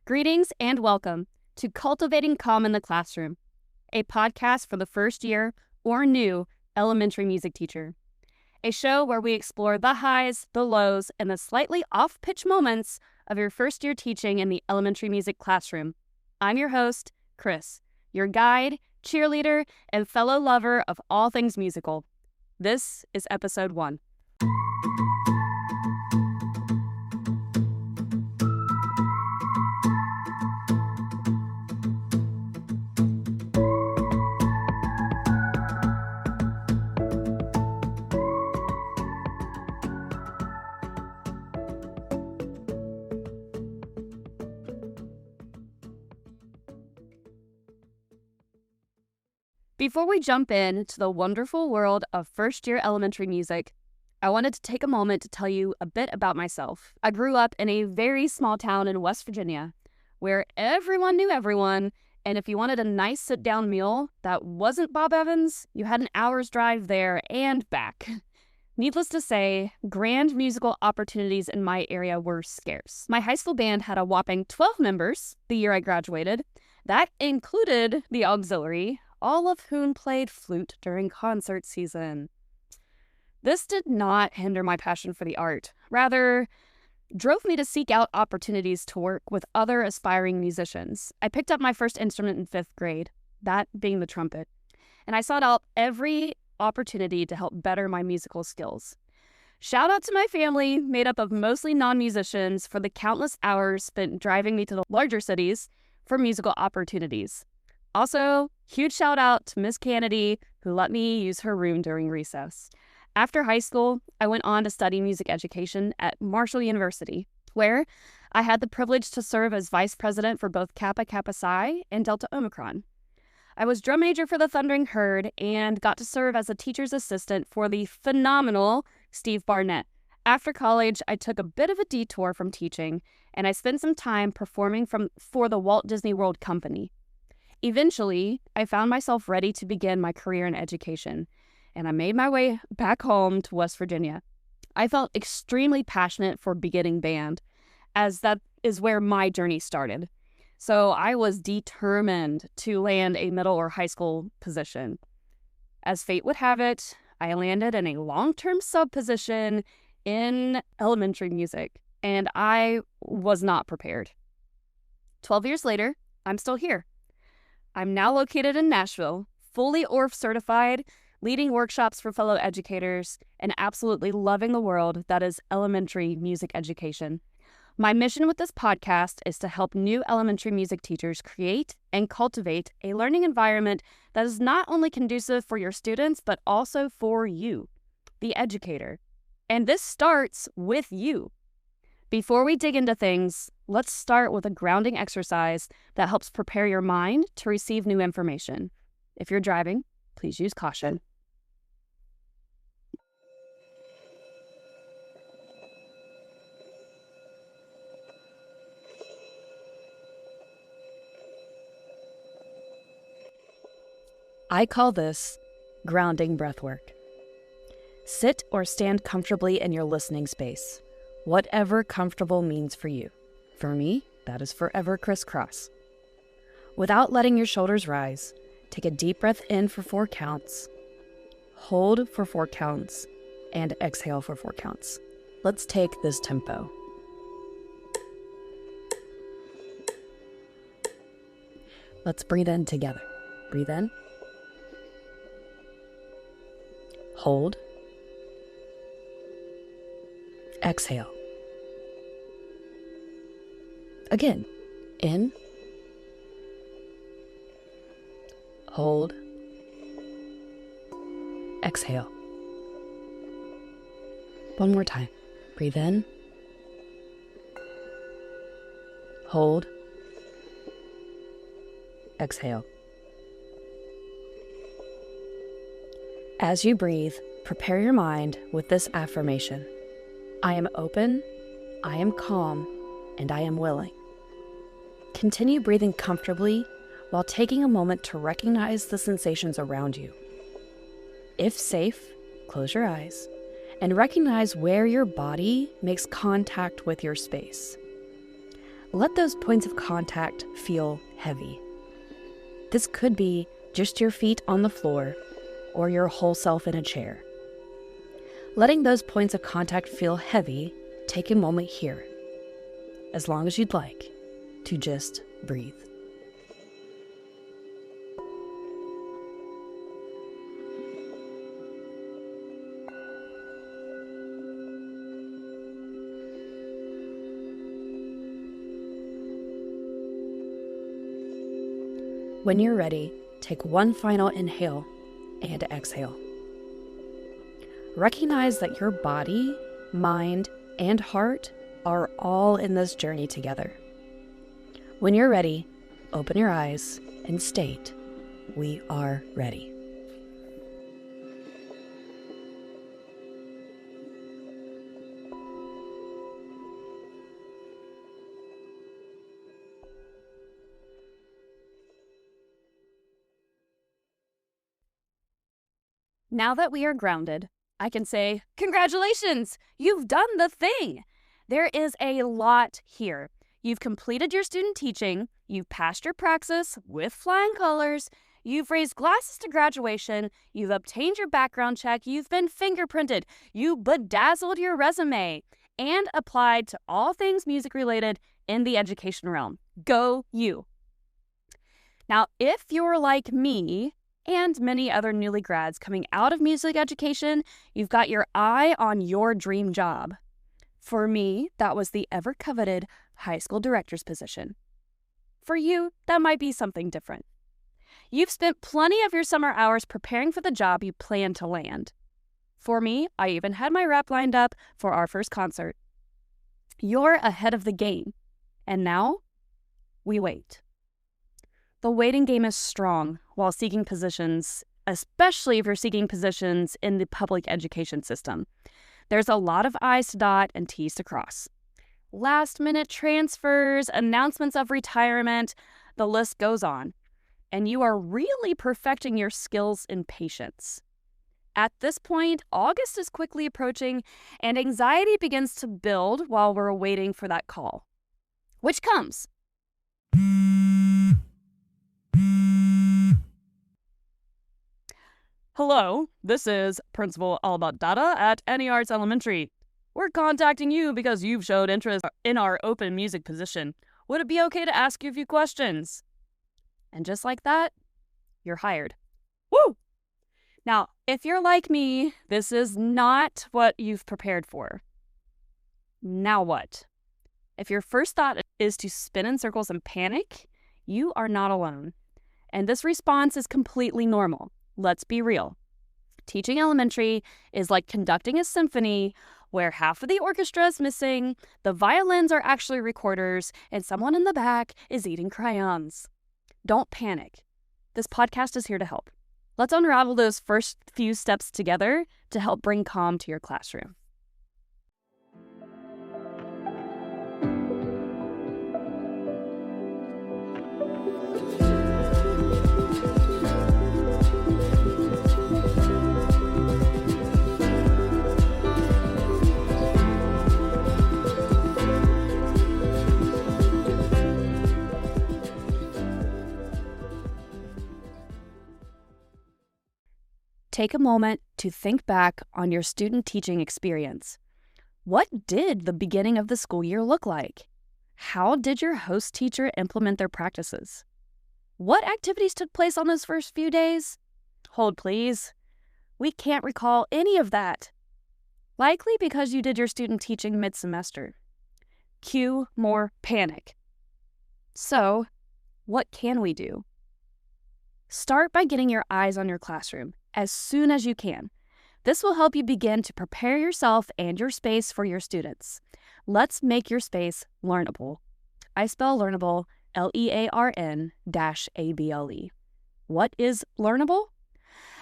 Greetings and welcome to Cultivating Calm in the Classroom, a podcast for the first year or new elementary music teacher. A show where we explore the highs, the lows, and the slightly off-pitch moments of your first year teaching in the elementary music classroom. I'm your host, Chris, your guide, cheerleader, and fellow lover of all things musical. This is episode 1. Before we jump into the wonderful world of first-year elementary music, I wanted to take a moment to tell you a bit about myself. I grew up in a very small town in West Virginia where everyone knew everyone, and if you wanted a nice sit-down meal that wasn't Bob Evans, you had an hour's drive there and back. Needless to say, grand musical opportunities in my area were scarce. My high school band had a whopping 12 members the year I graduated. That included the auxiliary, all of whom played flute during concert season. This did not hinder my passion for the art, rather drove me to seek out opportunities to work with other aspiring musicians. I picked up my first instrument in 5th grade, that being the trumpet, and I sought out every opportunity to help better my musical skills. Shout out to my family, made up of mostly non-musicians, for the countless hours spent driving me to the larger cities for musical opportunities. Also, huge shout out to Miss Kennedy, who let me use her room during recess. After high school, I went on to study music education at Marshall University, where I had the privilege to serve as vice president for both Kappa Kappa Psi and Delta Omicron. I was drum major for the Thundering Herd and got to serve as a teacher's assistant for the phenomenal Steve Barnett. After college, I took a bit of a detour from teaching, and I spent some time performing for the Walt Disney World Company. Eventually, I found myself ready to begin my career in education, and I made my way back home to West Virginia. I felt extremely passionate for beginning band, as that is where my journey started. So I was determined to land a middle or high school position. As fate would have it, I landed in a long-term sub position in elementary music, and I was not prepared. 12 years later, I'm still here. I'm now located in Nashville, fully ORF certified, leading workshops for fellow educators, and absolutely loving the world that is elementary music education. My mission with this podcast is to help new elementary music teachers create and cultivate a learning environment that is not only conducive for your students, but also for you, the educator. And this starts with you. Before we dig into things, let's start with a grounding exercise that helps prepare your mind to receive new information. If you're driving, please use caution. I call this grounding breathwork. Sit or stand comfortably in your listening space, whatever comfortable means for you. For me, that is forever crisscross. Without letting your shoulders rise, take a deep breath in for 4 counts, hold for 4 counts, and exhale for 4 counts. Let's take this tempo. Let's breathe in together. Breathe in. Hold. Exhale. Again, in, hold, exhale. One more time. Breathe in, hold, exhale. As you breathe, prepare your mind with this affirmation. I am open, I am calm, and I am willing. Continue breathing comfortably while taking a moment to recognize the sensations around you. If safe, close your eyes and recognize where your body makes contact with your space. let those points of contact feel heavy. This could be just your feet on the floor or your whole self in a chair. Letting those points of contact feel heavy, take a moment here, as long as you'd like, to just breathe. When you're ready, take one final inhale and exhale. Recognize that your body, mind, and heart are all in this journey together. When you're ready, open your eyes and state, "We are ready." Now that we are grounded, I can say, congratulations, you've done the thing. There is a lot here. You've completed your student teaching, you've passed your praxis with flying colors, you've raised glasses to graduation, you've obtained your background check, you've been fingerprinted, you bedazzled your resume, and applied to all things music related in the education realm. Go you. Now, if you're like me, and many other newly grads coming out of music education, you've got your eye on your dream job. For me, that was the ever-coveted high school director's position. For you, that might be something different. You've spent plenty of your summer hours preparing for the job you plan to land. For me, I even had my rep lined up for our first concert. You're ahead of the game, and now we wait. The waiting game is strong while seeking positions, especially if you're seeking positions in the public education system. There's a lot of I's to dot and T's to cross. Last-minute transfers, announcements of retirement, the list goes on. And you are really perfecting your skills in patience. At this point, August is quickly approaching, and anxiety begins to build while we're waiting for that call. Which comes. Hello, this is Principal Data at Any Arts Elementary. We're contacting you because you've showed interest in our open music position. Would it be okay to ask you a few questions? And just like that, you're hired. Woo! Now, if you're like me, this is not what you've prepared for. Now what? If your first thought is to spin in circles and panic, you are not alone. And this response is completely normal. Let's be real. Teaching elementary is like conducting a symphony where half of the orchestra is missing, the violins are actually recorders, and someone in the back is eating crayons. Don't panic. This podcast is here to help. Let's unravel those first few steps together to help bring calm to your classroom. Take a moment to think back on your student teaching experience. What did the beginning of the school year look like? How did your host teacher implement their practices? What activities took place on those first few days? Hold, please. We can't recall any of that. Likely because you did your student teaching mid-semester. Cue more panic. So, what can we do? Start by getting your eyes on your classroom as soon as you can. This will help you begin to prepare yourself and your space for your students. Let's make your space learnable. I spell learnable Learn-able. What is learnable?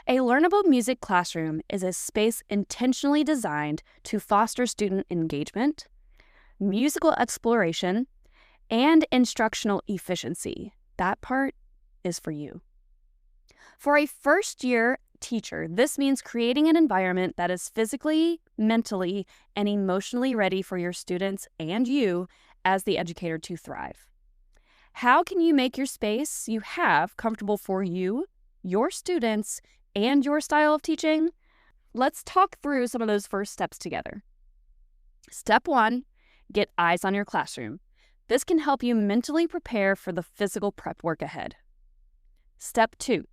A learnable music classroom is a space intentionally designed to foster student engagement, musical exploration, and instructional efficiency. That part is for you. For a first-year teacher, this means creating an environment that is physically, mentally, and emotionally ready for your students and you as the educator to thrive. How can you make your space you have comfortable for you, your students, and your style of teaching? Let's talk through some of those first steps together. Step 1, get eyes on your classroom. This can help you mentally prepare for the physical prep work ahead. Step 2,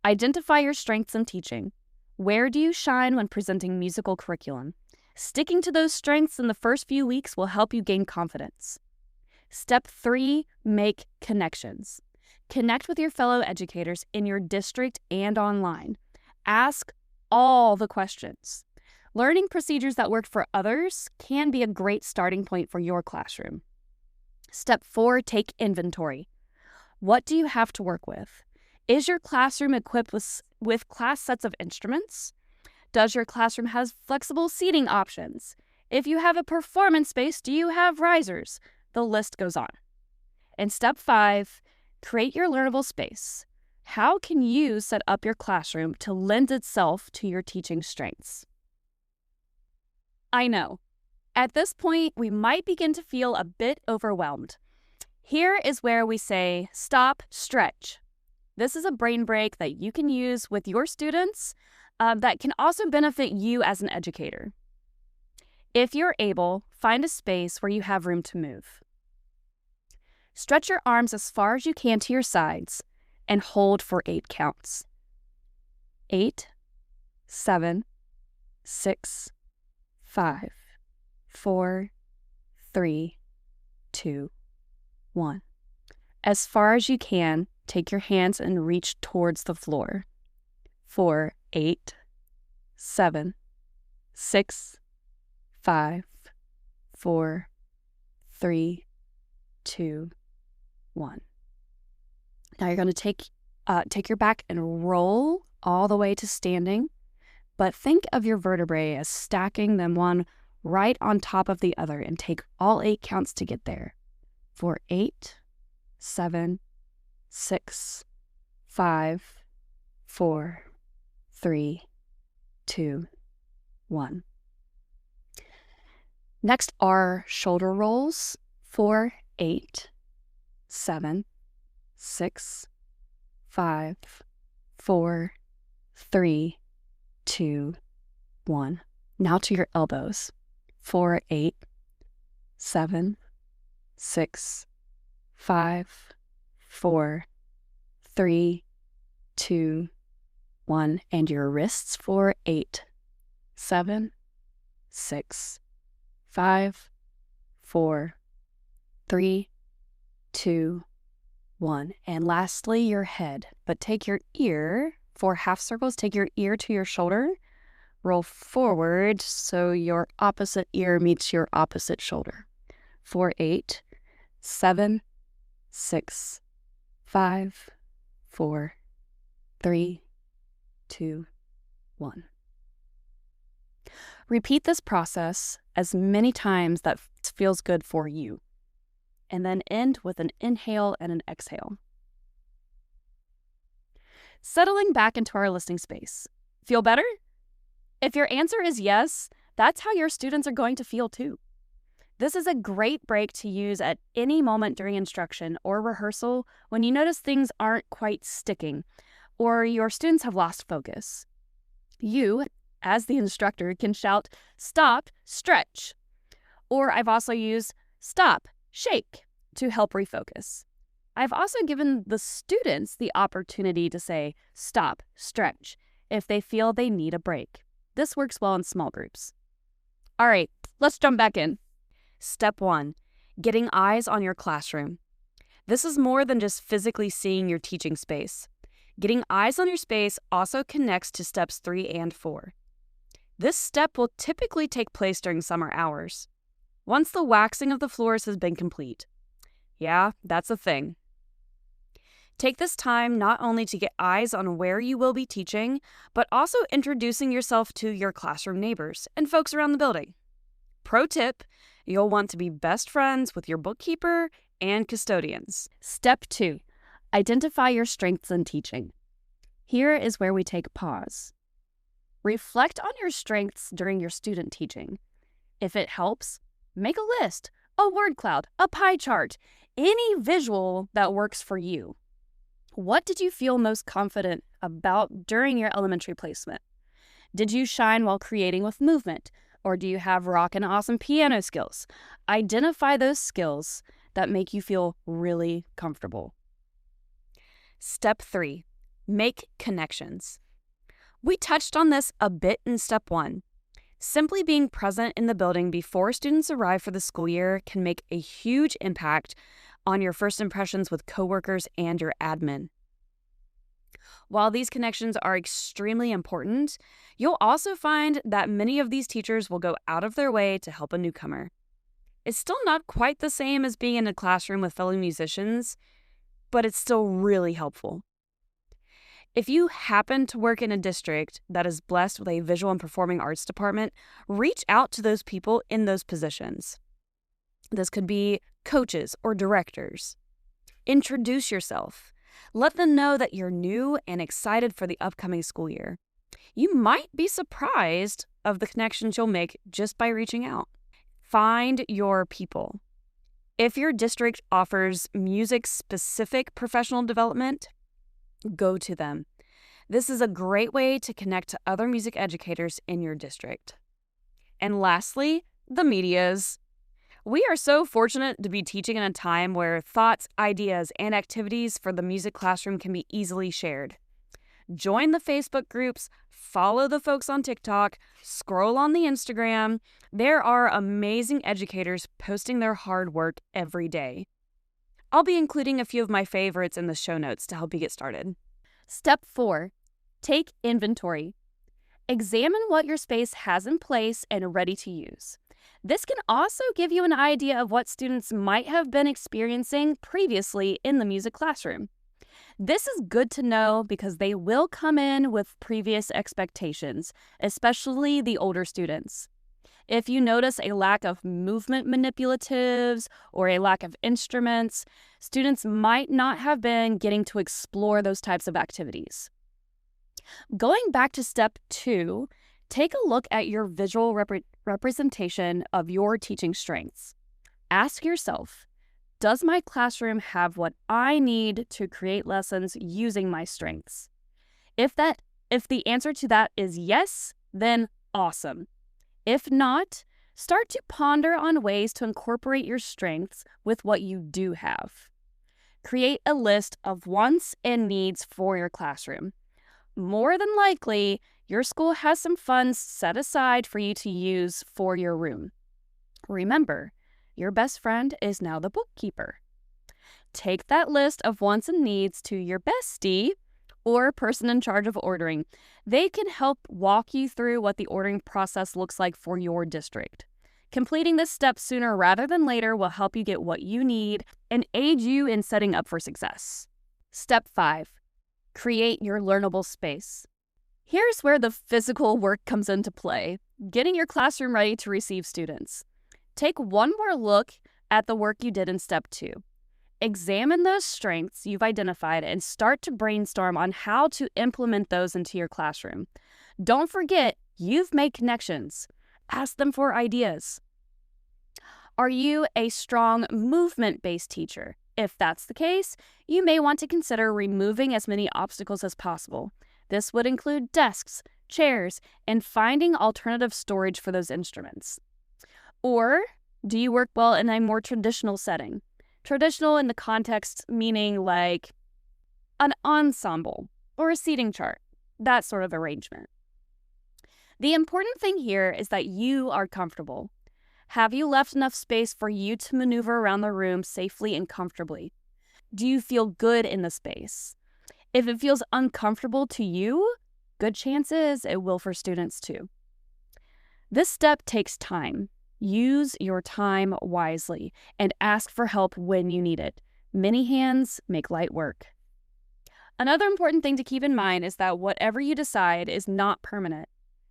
identify your strengths in teaching. Where do you shine when presenting musical curriculum? Sticking to those strengths in the first few weeks will help you gain confidence. Step 3, make connections. Connect with your fellow educators in your district and online. Ask all the questions. Learning procedures that work for others can be a great starting point for your classroom. Step 4, take inventory. What do you have to work with? Is your classroom equipped with class sets of instruments? Does your classroom have flexible seating options? If you have a performance space, do you have risers? The list goes on. And step 5, create your learnable space. How can you set up your classroom to lend itself to your teaching strengths? I know. At this point, we might begin to feel a bit overwhelmed. Here is where we say, stop, stretch. This is a brain break that you can use with your students that can also benefit you as an educator. If you're able, find a space where you have room to move. Stretch your arms as far as you can to your sides and hold for 8 counts. 8, 7, 6, 5, 4, 3, 2, 1. As far as you can, take your hands and reach towards the floor. For 8, 7, 6, 5, 4, 3, 2, 1. Now you're going to take your back and roll all the way to standing, but think of your vertebrae as stacking them one right on top of the other and take all 8 counts to get there. For 8, 7, 6, 5, 4, 3, 2, 1. Next are shoulder rolls for 8, 7, 6, 5, 4, 3, 2, 1. Now to your elbows for 8, 7, 6, 5, 4, 3, 2, 1. And your wrists for 8, 7, 6, 5, 4, 3, 2, 1. And lastly, your head. But take your ear for half circles. Take your ear to your shoulder. Roll forward so your opposite ear meets your opposite shoulder. For 8, 7, 6, 5, 4, 3, 2, 1. Repeat this process as many times that feels good for you, and then end with an inhale and an exhale. Settling back into our listening space. Feel better? If your answer is yes, that's how your students are going to feel too. This is a great break to use at any moment during instruction or rehearsal when you notice things aren't quite sticking or your students have lost focus. You, as the instructor, can shout, "Stop, stretch." Or I've also used "Stop, shake" to help refocus. I've also given the students the opportunity to say "Stop, stretch" if they feel they need a break. This works well in small groups. All right, let's jump back in. Step 1, getting eyes on your classroom. This is more than just physically seeing your teaching space. Getting eyes on your space also connects to steps 3 and 4. This step will typically take place during summer hours, once the waxing of the floors has been complete. Yeah, that's a thing. Take this time not only to get eyes on where you will be teaching, but also introducing yourself to your classroom neighbors and folks around the building. Pro tip, you'll want to be best friends with your bookkeeper and custodians. Step 2, identify your strengths in teaching. Here is where we take pause. Reflect on your strengths during your student teaching. If it helps, make a list. a word cloud, a pie chart, any visual that works for you. What did you feel most confident about during your elementary placement? Did you shine while creating with movement? Or do you have rock and awesome piano skills? Identify those skills that make you feel really comfortable. Step 3, make connections. We touched on this a bit in step 1. Simply being present in the building before students arrive for the school year can make a huge impact on your first impressions with coworkers and your admin. While these connections are extremely important, you'll also find that many of these teachers will go out of their way to help a newcomer. It's still not quite the same as being in a classroom with fellow musicians, but it's still really helpful. If you happen to work in a district that is blessed with a visual and performing arts department, reach out to those people in those positions. This could be coaches or directors. Introduce yourself. Let them know that you're new and excited for the upcoming school year. You might be surprised of the connections you'll make just by reaching out. Find your people. If your district offers music-specific professional development, go to them. This is a great way to connect to other music educators in your district. And lastly, the medias. We are so fortunate to be teaching in a time where thoughts, ideas, and activities for the music classroom can be easily shared. Join the Facebook groups, follow the folks on TikTok, scroll on the Instagram. There are amazing educators posting their hard work every day. I'll be including a few of my favorites in the show notes to help you get started. Step 4, take inventory. Examine what your space has in place and ready to use. This can also give you an idea of what students might have been experiencing previously in the music classroom. This is good to know because they will come in with previous expectations, especially the older students. If you notice a lack of movement manipulatives or a lack of instruments, students might not have been getting to explore those types of activities. Going back to step 2, take a look at your visual representation of your teaching strengths. Ask yourself, does my classroom have what I need to create lessons using my strengths? If the answer to that is yes, then awesome. If not, start to ponder on ways to incorporate your strengths with what you do have. Create a list of wants and needs for your classroom. More than likely, your school has some funds set aside for you to use for your room. Remember, your best friend is now the bookkeeper. Take that list of wants and needs to your bestie or person in charge of ordering. They can help walk you through what the ordering process looks like for your district. Completing this step sooner rather than later will help you get what you need and aid you in setting up for success. Step 5, create your learnable space. Here's where the physical work comes into play, getting your classroom ready to receive students. Take one more look at the work you did in step 2. Examine those strengths you've identified and start to brainstorm on how to implement those into your classroom. Don't forget, you've made connections. Ask them for ideas. Are you a strong movement-based teacher? If that's the case, you may want to consider removing as many obstacles as possible. This would include desks, chairs, and finding alternative storage for those instruments. Or do you work well in a more traditional setting? Traditional in the context meaning like an ensemble or a seating chart, that sort of arrangement. The important thing here is that you are comfortable. Have you left enough space for you to maneuver around the room safely and comfortably? Do you feel good in the space? If it feels uncomfortable to you, good chance is it will for students too. This step takes time. Use your time wisely and ask for help when you need it. Many hands make light work. Another important thing to keep in mind is that whatever you decide is not permanent.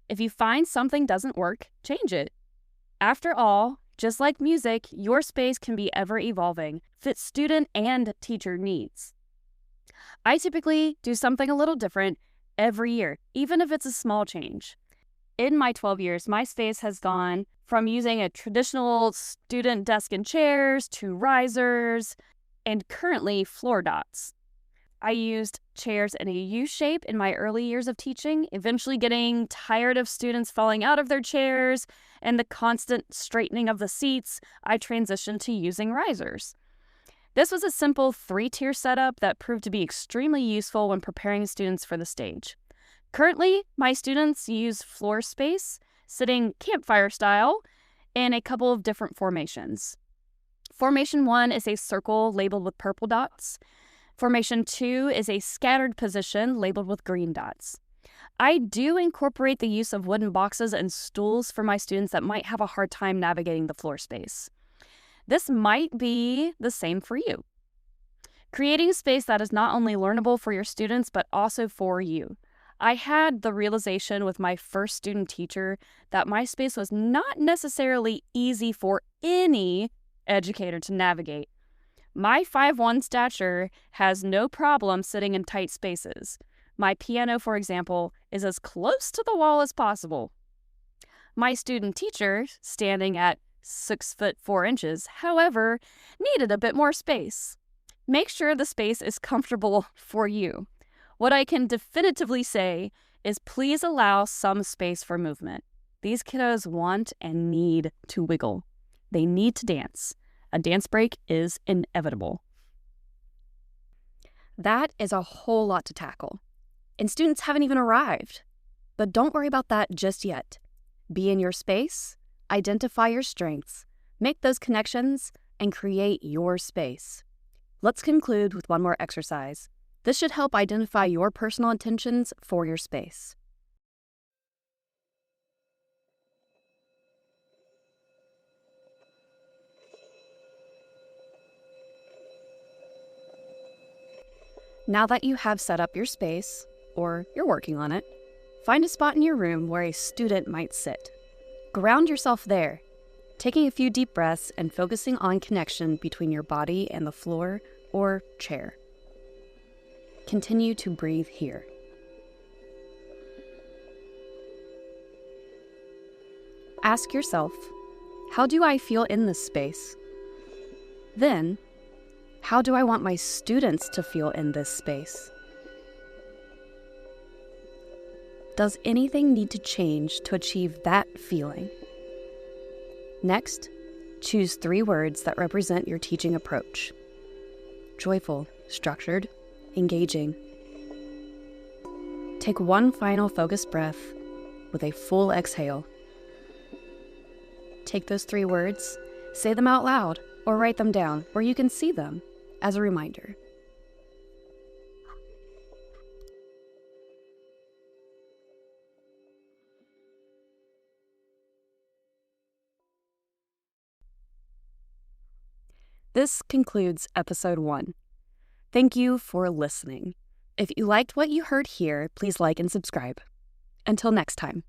If you find something doesn't work, change it. After all, just like music, your space can be ever-evolving, fit student and teacher needs. I typically do something a little different every year, even if it's a small change. In my 12 years, my space has gone from using a traditional student desk and chairs to risers, and currently floor dots. I used chairs in a U shape in my early years of teaching, eventually getting tired of students falling out of their chairs and the constant straightening of the seats. I transitioned to using risers. This was a simple 3-tier setup that proved to be extremely useful when preparing students for the stage. Currently, my students use floor space, sitting campfire style, in a couple of different formations. Formation 1 is a circle labeled with purple dots. Formation 2 is a scattered position labeled with green dots. I do incorporate the use of wooden boxes and stools for my students that might have a hard time navigating the floor space. This might be the same for you. Creating a space that is not only learnable for your students, but also for you. I had the realization with my first student teacher that my space was not necessarily easy for any educator to navigate. My 5'1" stature has no problem sitting in tight spaces. My piano, for example, is as close to the wall as possible. My student teacher, standing at 6'4", however, needed a bit more space. Make sure the space is comfortable for you. What I can definitively say is please allow some space for movement. These kiddos want and need to wiggle. They need to dance. A dance break is inevitable. That is a whole lot to tackle. And students haven't even arrived. But don't worry about that just yet. Be in your space, identify your strengths, make those connections, and create your space. Let's conclude with one more exercise. This should help identify your personal intentions for your space. Now that you have set up your space, or you're working on it, find a spot in your room where a student might sit. Ground yourself there, taking a few deep breaths and focusing on connection between your body and the floor or chair. Continue to breathe here. Ask yourself, how do I feel in this space? Then, how do I want my students to feel in this space? Does anything need to change to achieve that feeling? Next, choose 3 words that represent your teaching approach. Joyful, structured, engaging. Take one final focused breath with a full exhale. Take those 3 words, say them out loud, or write them down where you can see them as a reminder. This concludes episode 1. Thank you for listening. If you liked what you heard here, please like and subscribe. Until next time.